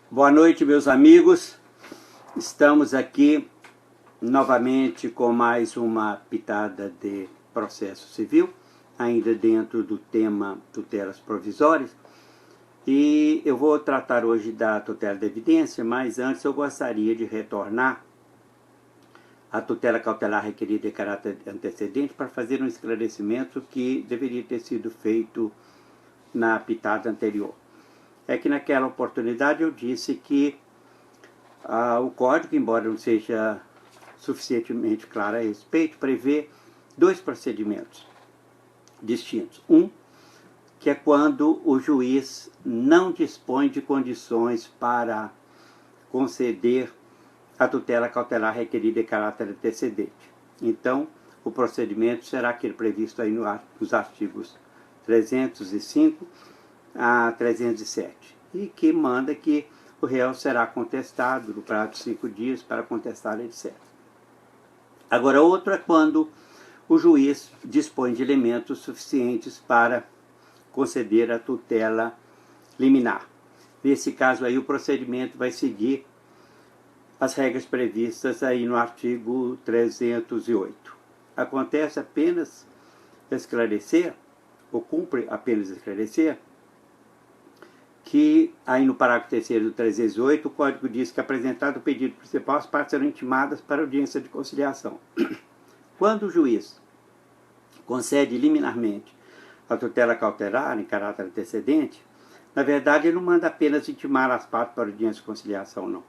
Boa noite, meus amigos. Estamos aqui novamente com mais uma pitada de processo civil, ainda dentro do tema tutelas provisórias. E eu vou tratar hoje da tutela da evidência, mas antes eu gostaria de retornar à tutela cautelar requerida de caráter antecedente para fazer um esclarecimento que deveria ter sido feito na pitada anterior. É que naquela oportunidade eu disse que o código, embora não seja suficientemente claro a respeito, prevê dois procedimentos distintos. Um, que é quando o juiz não dispõe de condições para conceder a tutela cautelar requerida de caráter antecedente. Então, o procedimento será aquele previsto aí nos artigos 305 a 307, e que manda que o réu será contestado no prazo de 5 dias para contestar, etc. Agora, outro é quando o juiz dispõe de elementos suficientes para conceder a tutela liminar. Nesse caso aí, o procedimento vai seguir as regras previstas aí no artigo 308. Acontece apenas esclarecer, ou cumpre apenas esclarecer, que aí no parágrafo 3º do 308, o Código diz que, apresentado o pedido principal, as partes serão intimadas para audiência de conciliação. Quando o juiz concede liminarmente a tutela cautelar em caráter antecedente, na verdade ele não manda apenas intimar as partes para audiência de conciliação, não.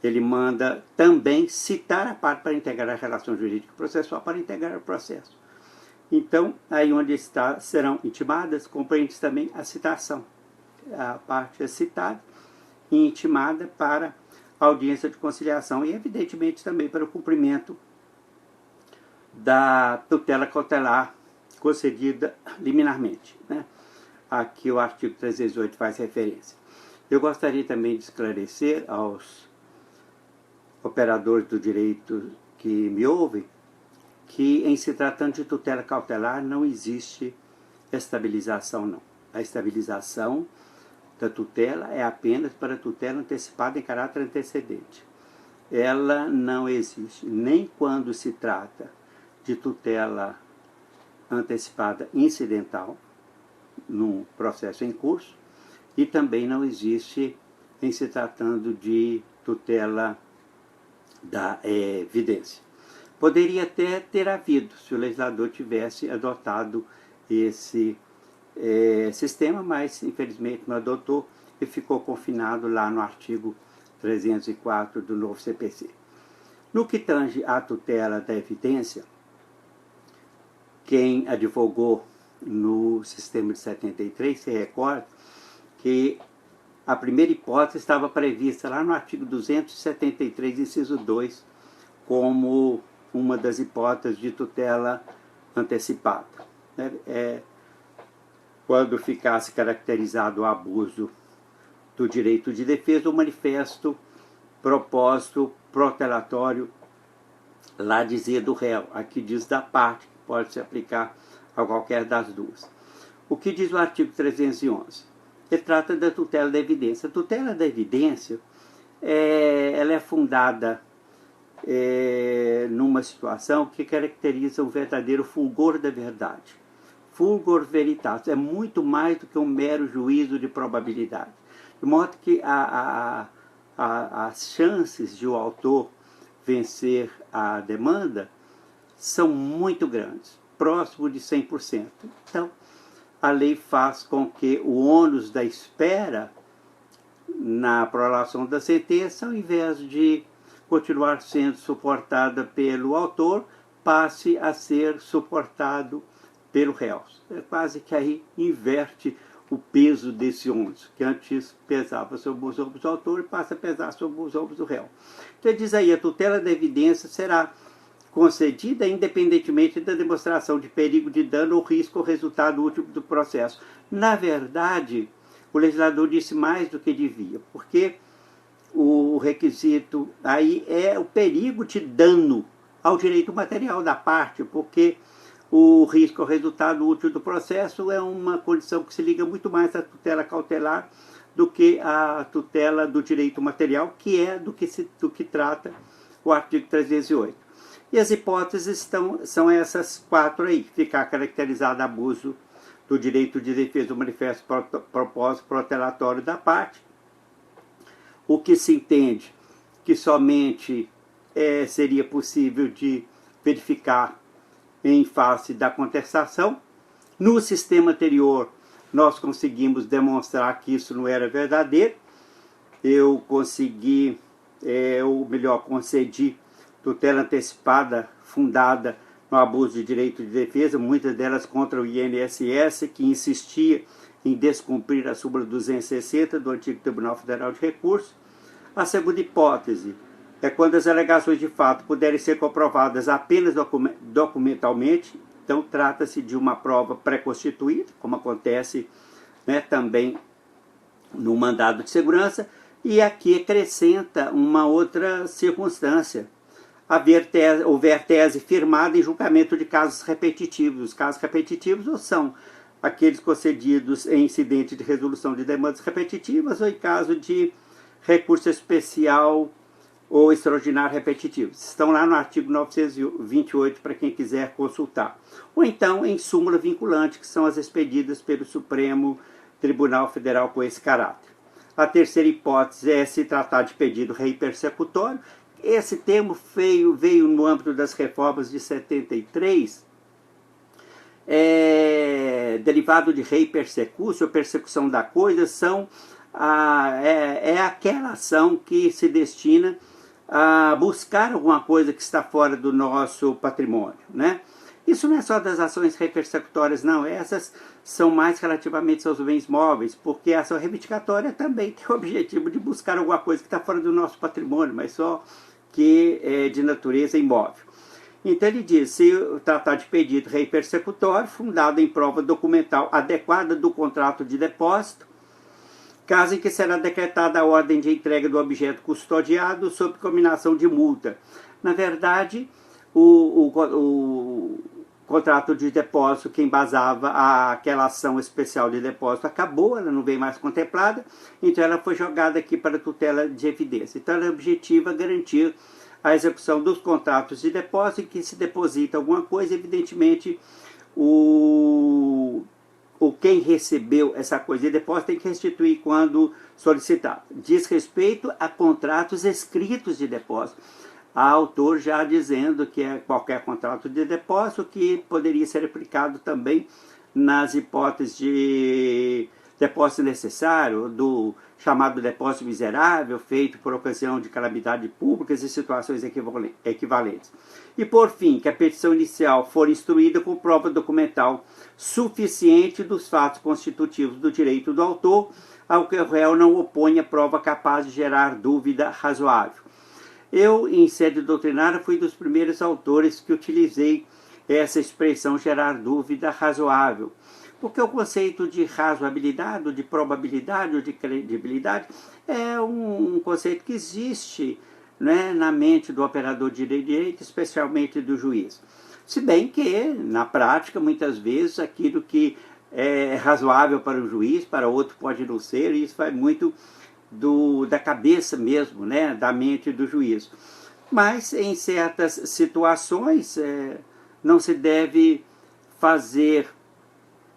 Ele manda também citar a parte para integrar a relação jurídica processual, para integrar o processo. Então, aí onde serão intimadas, compreende também a citação. A parte é citada e intimada para a audiência de conciliação e, evidentemente, também para o cumprimento da tutela cautelar concedida liminarmente, né? Aqui o artigo 308 faz referência. Eu gostaria também de esclarecer aos operadores do direito que me ouvem que, em se tratando de tutela cautelar, não existe estabilização, não. A estabilização da tutela é apenas para tutela antecipada em caráter antecedente. Ela não existe nem quando se trata de tutela antecipada incidental, num processo em curso, e também não existe em se tratando de tutela da evidência. Poderia até ter havido, se o legislador tivesse adotado esse sistema, mas infelizmente não adotou e ficou confinado lá no artigo 304 do novo CPC. No que tange à tutela da evidência, quem advogou no sistema de 73 se recorda que a primeira hipótese estava prevista lá no artigo 273, inciso 2, como uma das hipóteses de tutela antecipada. Quando ficasse caracterizado o abuso do direito de defesa, o manifesto propósito protelatório, lá dizia do réu, aqui diz da parte, que pode se aplicar a qualquer das duas. O que diz o artigo 311? Ele trata da tutela da evidência. A tutela da evidência ela é fundada numa situação que caracteriza o verdadeiro fulgor da verdade. Fulgor veritatis é muito mais do que um mero juízo de probabilidade. De modo que as chances de o autor vencer a demanda são muito grandes, próximo de 100%. Então, a lei faz com que o ônus da espera na prolação da sentença, ao invés de continuar sendo suportada pelo autor, passe a ser suportado pelo réu. É quase que aí inverte o peso desse ônus, que antes pesava sobre os ombros do autor e passa a pesar sobre os ombros do réu. Então diz aí, a tutela da evidência será concedida independentemente da demonstração de perigo de dano ou risco ao resultado último do processo. Na verdade, o legislador disse mais do que devia, porque o requisito aí é o perigo de dano ao direito material da parte, porque o risco ao resultado útil do processo é uma condição que se liga muito mais à tutela cautelar do que a tutela do direito material, que é do que trata o artigo 308. E as hipóteses são essas 4 aí: ficar caracterizado abuso do direito de defesa do manifesto propósito protelatório da parte, o que se entende que somente seria possível de verificar em face da contestação. No sistema anterior, nós conseguimos demonstrar que isso não era verdadeiro. Eu consegui, ou melhor, concedi tutela antecipada fundada no abuso de direito de defesa, muitas delas contra o INSS, que insistia em descumprir a súmula 260 do antigo Tribunal Federal de Recursos. A segunda hipótese é quando as alegações de fato puderem ser comprovadas apenas documentalmente. Então, trata-se de uma prova pré-constituída, como acontece, né, também no mandado de segurança. E aqui acrescenta uma outra circunstância: houver tese firmada em julgamento de casos repetitivos. Os casos repetitivos são aqueles concedidos em incidente de resolução de demandas repetitivas ou em caso de recurso especial ou extraordinário repetitivo. Estão lá no artigo 928 para quem quiser consultar. Ou então em súmula vinculante, que são as expedidas pelo Supremo Tribunal Federal com esse caráter. A terceira hipótese é se tratar de pedido rei persecutório. Esse termo veio no âmbito das reformas de 73, derivado de rei persecutio, persecução da coisa, é aquela ação que se destina a buscar alguma coisa que está fora do nosso patrimônio, né? Isso não é só das ações rei persecutórias, não. Essas são mais relativamente aos bens móveis, porque a ação reivindicatória também tem o objetivo de buscar alguma coisa que está fora do nosso patrimônio, mas só que é de natureza imóvel. Então ele diz: se tratar de pedido rei persecutório, fundado em prova documental adequada do contrato de depósito, caso em que será decretada a ordem de entrega do objeto custodiado sob cominação de multa. Na verdade, o contrato de depósito que embasava aquela ação especial de depósito acabou, ela não veio mais contemplada, então ela foi jogada aqui para tutela de evidência. Então ela objetiva garantir a execução dos contratos de depósito em que se deposita alguma coisa. Evidentemente, quem recebeu essa coisa de depósito tem que restituir quando solicitado. Diz respeito a contratos escritos de depósito. Há autor já dizendo que é qualquer contrato de depósito que poderia ser aplicado também nas hipóteses de depósito necessário, do chamado depósito miserável, feito por ocasião de calamidade públicas e situações equivalentes. E, por fim, que a petição inicial for instruída com prova documental suficiente dos fatos constitutivos do direito do autor, ao que o réu não oponha prova capaz de gerar dúvida razoável. Eu, em sede doutrinária, fui dos primeiros autores que utilizei essa expressão gerar dúvida razoável, porque o conceito de razoabilidade, ou de probabilidade, ou de credibilidade, é um conceito que existe, né, na mente do operador de direito, especialmente do juiz. Se bem que, na prática, muitas vezes, aquilo que é razoável para o juiz, para outro pode não ser, e isso vai muito da cabeça mesmo, né, da mente do juiz. Mas, em certas situações, não se deve fazer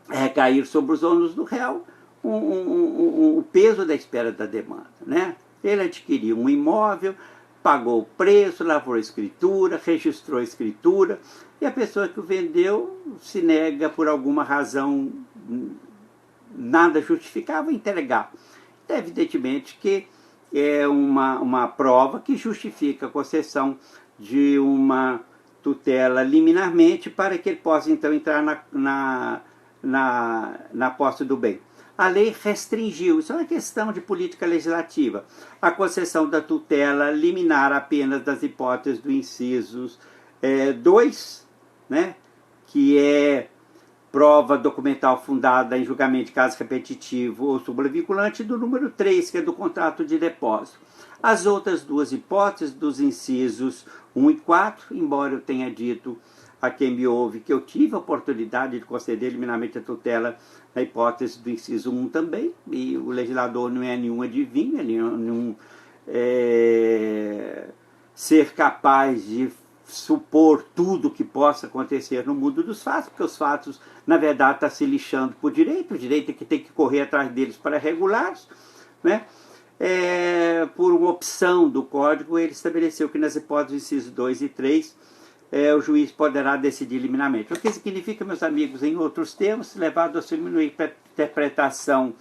recair sobre os ônus do réu o peso da espera da demanda, né? Ele adquiriu um imóvel, pagou o preço, lavrou a escritura, registrou a escritura, e a pessoa que o vendeu se nega por alguma razão nada justificável a entregar. Evidentemente que é uma prova que justifica a concessão de uma tutela liminarmente para que ele possa então entrar na posse do bem. A lei restringiu, isso é uma questão de política legislativa, a concessão da tutela liminar apenas das hipóteses do inciso 2, né, que é prova documental fundada em julgamento de caso repetitivo ou súmula vinculante, do número 3, que é do contrato de depósito. As outras duas hipóteses, dos incisos 1 e 4, embora eu tenha dito a quem me ouve que eu tive a oportunidade de conceder liminarmente a tutela na hipótese do inciso 1 também, e o legislador não é nenhum adivinho, nenhum ser capaz de supor tudo que possa acontecer no mundo dos fatos, porque os fatos, na verdade, estão se lixando por direito, o direito é que tem que correr atrás deles para regulá-los, né? Por uma opção do Código, ele estabeleceu que nas hipóteses do inciso 2 e 3, o juiz poderá decidir liminarmente. O que significa, meus amigos, em outros termos, levado a diminuir a interpretação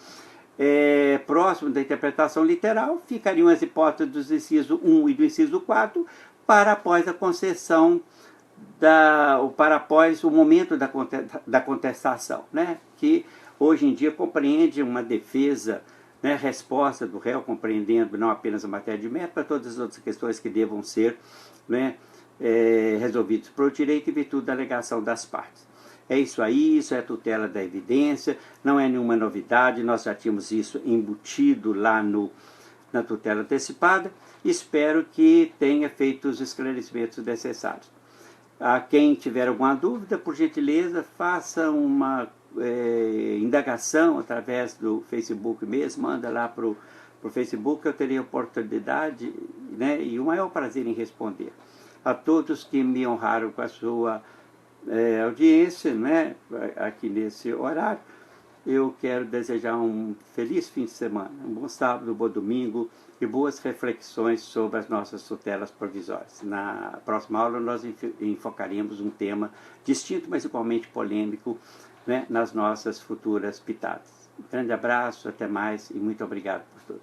próximo da interpretação literal, ficariam as hipóteses do inciso 1 e do inciso 4 para após a concessão, para após o momento da contestação, né? Que hoje em dia compreende uma defesa, né, resposta do réu, compreendendo não apenas a matéria de mérito, mas todas as outras questões que devam ser, né, resolvidas pelo direito em virtude da alegação das partes. É isso aí, isso é a tutela da evidência, não é nenhuma novidade, nós já tínhamos isso embutido lá na tutela antecipada. Espero que tenha feito os esclarecimentos necessários. A quem tiver alguma dúvida, por gentileza, faça uma indagação através do Facebook mesmo, manda lá para o Facebook, eu terei a oportunidade, né, e o maior prazer em responder. A todos que me honraram com a sua audiência, né, aqui nesse horário, eu quero desejar um feliz fim de semana, um bom sábado, um bom domingo e boas reflexões sobre as nossas tutelas provisórias. Na próxima aula nós enfocaremos um tema distinto, mas igualmente polêmico, né, nas nossas futuras pitadas. Um grande abraço, até mais e muito obrigado por tudo.